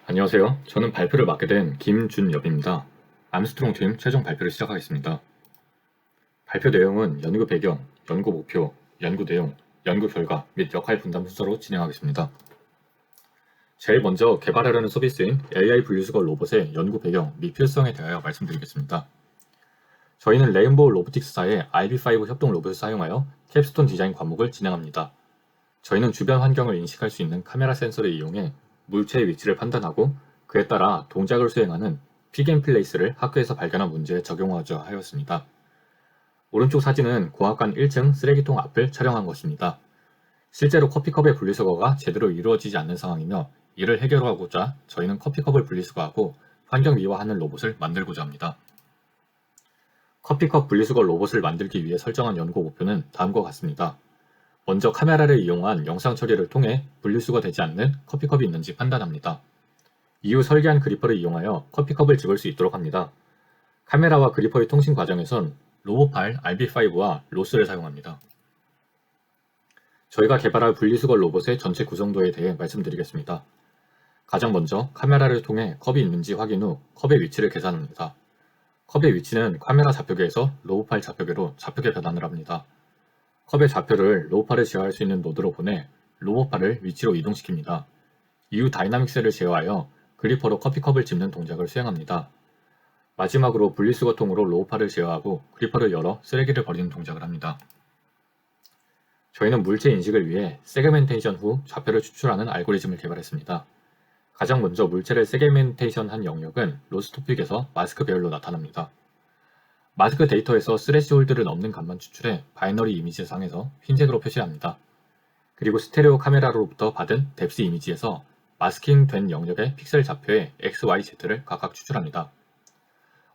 안녕하세요. 저는 발표를 맡게 된 김준엽입니다. 암스트롱 팀 최종 발표를 시작하겠습니다. 발표 내용은 연구 배경, 연구 목표, 연구 내용, 연구 결과 및 역할 분담 순서로 진행하겠습니다. 제일 먼저 개발하려는 서비스인 AI 분리수거 로봇의 연구 배경 및 필요성에 대하여 말씀드리겠습니다. 저희는 레인보우 로보틱스사의 IB5 협동 로봇을 사용하여 캡스톤 디자인 과목을 진행합니다. 저희는 주변 환경을 인식할 수 있는 카메라 센서를 이용해 물체의 위치를 판단하고 그에 따라 동작을 수행하는 픽앤플레이스를 학교에서 발견한 문제에 적용하자 하였습니다. 오른쪽 사진은 공학관 1층 쓰레기통 앞을 촬영한 것입니다. 실제로 커피컵의 분리수거가 제대로 이루어지지 않는 상황이며 이를 해결하고자 저희는 커피컵을 분리수거하고 환경 미화하는 로봇을 만들고자 합니다. 커피컵 분리수거 로봇을 만들기 위해 설정한 연구 목표는 다음과 같습니다. 먼저 카메라를 이용한 영상 처리를 통해 분리수거되지 않는 커피컵이 있는지 판단합니다. 이후 설계한 그리퍼를 이용하여 커피컵을 집을 수 있도록 합니다. 카메라와 그리퍼의 통신 과정에선 로봇팔 RB5와 로스를 사용합니다. 저희가 개발할 분리수거 로봇의 전체 구성도에 대해 말씀드리겠습니다. 가장 먼저 카메라를 통해 컵이 있는지 확인 후 컵의 위치를 계산합니다. 컵의 위치는 카메라 좌표계에서 로봇팔 좌표계로 좌표계 변환을 합니다. 컵의 좌표를 로봇팔을 제어할 수 있는 노드로 보내 로봇팔을 위치로 이동시킵니다. 이후 다이나믹 셀을 제어하여 그리퍼로 커피컵을 집는 동작을 수행합니다. 마지막으로 분리수거통으로 로봇팔을 제어하고 그리퍼를 열어 쓰레기를 버리는 동작을 합니다. 저희는 물체 인식을 위해 세그멘테이션 후 좌표를 추출하는 알고리즘을 개발했습니다. 가장 먼저 물체를 세그멘테이션한 영역은 로스 토픽에서 마스크 배열로 나타납니다. 마스크 데이터에서 스레시홀드를 넘는 값만 추출해 바이너리 이미지 상에서 흰색으로 표시합니다. 그리고 스테레오 카메라로부터 받은 뎁스 이미지에서 마스킹 된 영역의 픽셀 좌표의 X, Y, Z를 각각 추출합니다.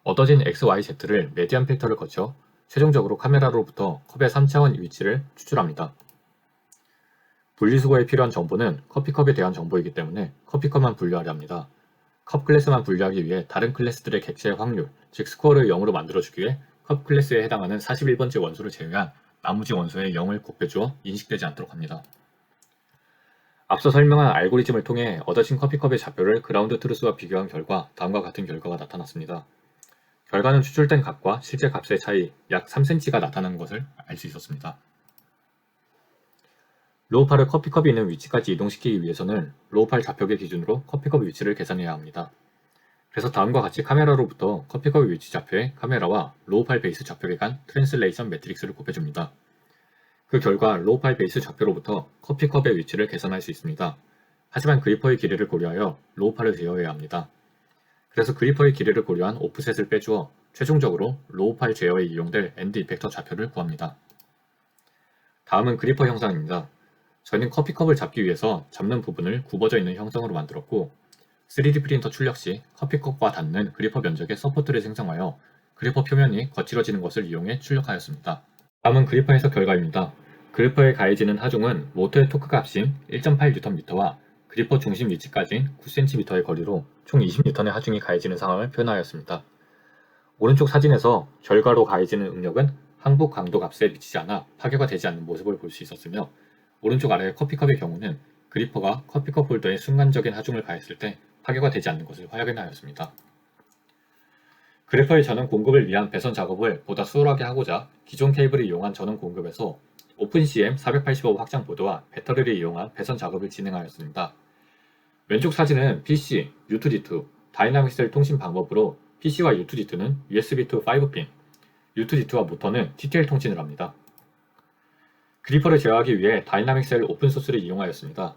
얻어진 X, Y, Z를 메디안 필터를 거쳐 최종적으로 카메라로부터 컵의 3차원 위치를 추출합니다. 분리수거에 필요한 정보는 커피컵에 대한 정보이기 때문에 커피컵만 분류하려 합니다. 컵 클래스만 분류하기 위해 다른 클래스들의 객체의 확률, 즉 스코어를 0으로 만들어주기 위해 컵 클래스에 해당하는 41번째 원소를 제외한 나머지 원소에 0을 곱해주어 인식되지 않도록 합니다. 앞서 설명한 알고리즘을 통해 얻어진 커피컵의 좌표를 그라운드 트루스와 비교한 결과 다음과 같은 결과가 나타났습니다. 결과는 추출된 값과 실제 값의 차이 약 3cm가 나타나는 것을 알 수 있었습니다. 로우팔을 커피컵이 있는 위치까지 이동시키기 위해서는 로우팔 좌표계 기준으로 커피컵 위치를 계산해야 합니다. 그래서 다음과 같이 카메라로부터 커피컵의 위치 좌표에 카메라와 로우팔 베이스 좌표계 간 트랜슬레이션 매트릭스를 곱해줍니다. 그 결과 로우팔 베이스 좌표로부터 커피컵의 위치를 계산할 수 있습니다. 하지만 그리퍼의 길이를 고려하여 로우팔을 제어해야 합니다. 그래서 그리퍼의 길이를 고려한 오프셋을 빼주어 최종적으로 로우팔 제어에 이용될 엔드 이펙터 좌표를 구합니다. 다음은 그리퍼 형상입니다. 저희는 커피컵을 잡기 위해서 잡는 부분을 굽어져 있는 형성으로 만들었고 3D 프린터 출력 시 커피컵과 닿는 그리퍼 면적의 서포트를 생성하여 그리퍼 표면이 거칠어지는 것을 이용해 출력하였습니다. 다음은 그리퍼 해석 결과입니다. 그리퍼에 가해지는 하중은 모터의 토크 값인 1.8Nm와 그리퍼 중심 위치까지 9cm의 거리로 총 20N의 하중이 가해지는 상황을 표현하였습니다. 오른쪽 사진에서 결과로 가해지는 응력은 항복 강도 값에 미치지 않아 파괴가 되지 않는 모습을 볼 수 있었으며 오른쪽 아래의 커피컵의 경우는 그리퍼가 커피컵 홀더에 순간적인 하중을 가했을 때 파괴가 되지 않는 것을 확인하였습니다. 그래퍼의 전원 공급을 위한 배선 작업을 보다 수월하게 하고자 기존 케이블을 이용한 전원 공급에서 오픈CM 485 확장 보드와 배터리를 이용한 배선 작업을 진행하였습니다. 왼쪽 사진은 PC, U2D2, 다이나믹 셀 통신 방법으로 PC와 U2D2는 USB2 5핀, U2D2와 모터는 TTL 통신을 합니다. 그리퍼를 제어하기 위해 다이나믹 셀 오픈소스를 이용하였습니다.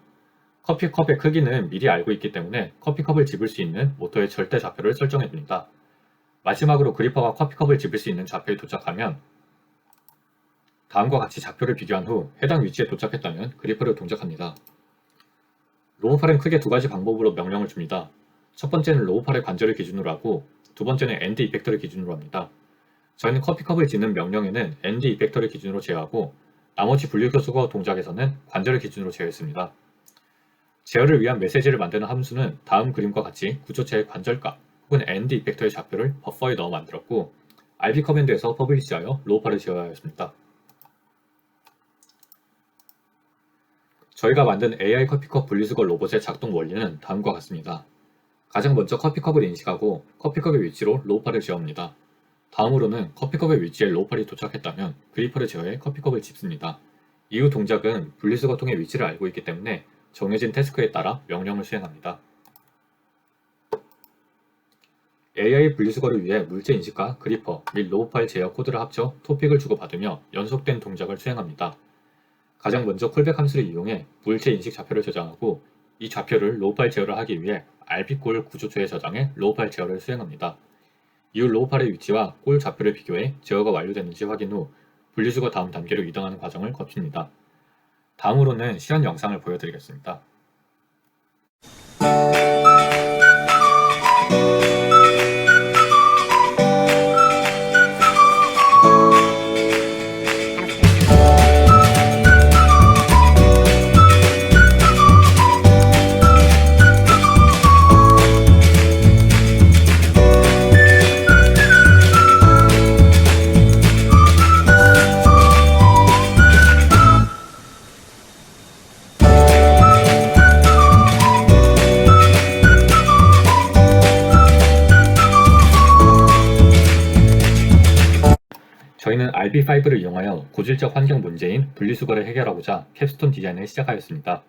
커피컵의 크기는 미리 알고 있기 때문에 커피컵을 집을 수 있는 모터의 절대 좌표를 설정해둡니다. 마지막으로 그리퍼가 커피컵을 집을 수 있는 좌표에 도착하면 다음과 같이 좌표를 비교한 후 해당 위치에 도착했다면 그리퍼를 동작합니다. 로봇팔은 크게 두 가지 방법으로 명령을 줍니다. 첫 번째는 로봇팔의 관절을 기준으로 하고 두 번째는 엔드 이펙터를 기준으로 합니다. 저희는 커피컵을 짓는 명령에는 엔드 이펙터를 기준으로 제어하고 나머지 분리수거 동작에서는 관절을 기준으로 제어했습니다. 제어를 위한 메시지를 만드는 함수는 다음 그림과 같이 구조체의 관절값 혹은 엔드 이펙터의 좌표를 버퍼에 넣어 만들었고 RB 커맨드에서 퍼블리시하여 로우팔을 제어하였습니다. 저희가 만든 AI 커피컵 분리수거 로봇의 작동 원리는 다음과 같습니다. 가장 먼저 커피컵을 인식하고 커피컵의 위치로 로우팔을 제어합니다. 다음으로는 커피컵의 위치에 로우팔이 도착했다면 그리퍼를 제어해 커피컵을 짚습니다. 이후 동작은 분리수거통의 위치를 알고 있기 때문에 정해진 태스크에 따라 명령을 수행합니다. AI 분리수거를 위해 물체 인식과 그리퍼 및 로우팔 제어 코드를 합쳐 토픽을 주고받으며 연속된 동작을 수행합니다. 가장 먼저 콜백 함수를 이용해 물체 인식 좌표를 저장하고 이 좌표를 로우팔 제어를 하기 위해 RP골 구조초에 저장해 로우팔 제어를 수행합니다. 이후 로우팔의 위치와 골 좌표를 비교해 제어가 완료됐는지 확인 후 분리수거 다음 단계로 이동하는 과정을 거칩니다. 다음으로는 실현 영상을 보여드리겠습니다. 저희는 RB5를 이용하여 고질적 환경 문제인 분리수거를 해결하고자 캡스톤 디자인을 시작하였습니다.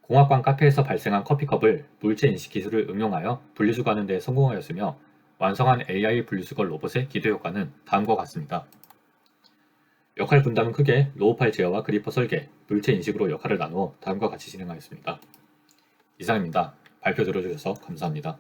공학관 카페에서 발생한 커피컵을 물체 인식 기술을 응용하여 분리수거하는 데 성공하였으며 완성한 AI 분리수거 로봇의 기대 효과는 다음과 같습니다. 역할 분담은 크게 로우팔 제어와 그리퍼 설계, 물체 인식으로 역할을 나누어 다음과 같이 진행하였습니다. 이상입니다. 발표 들어주셔서 감사합니다.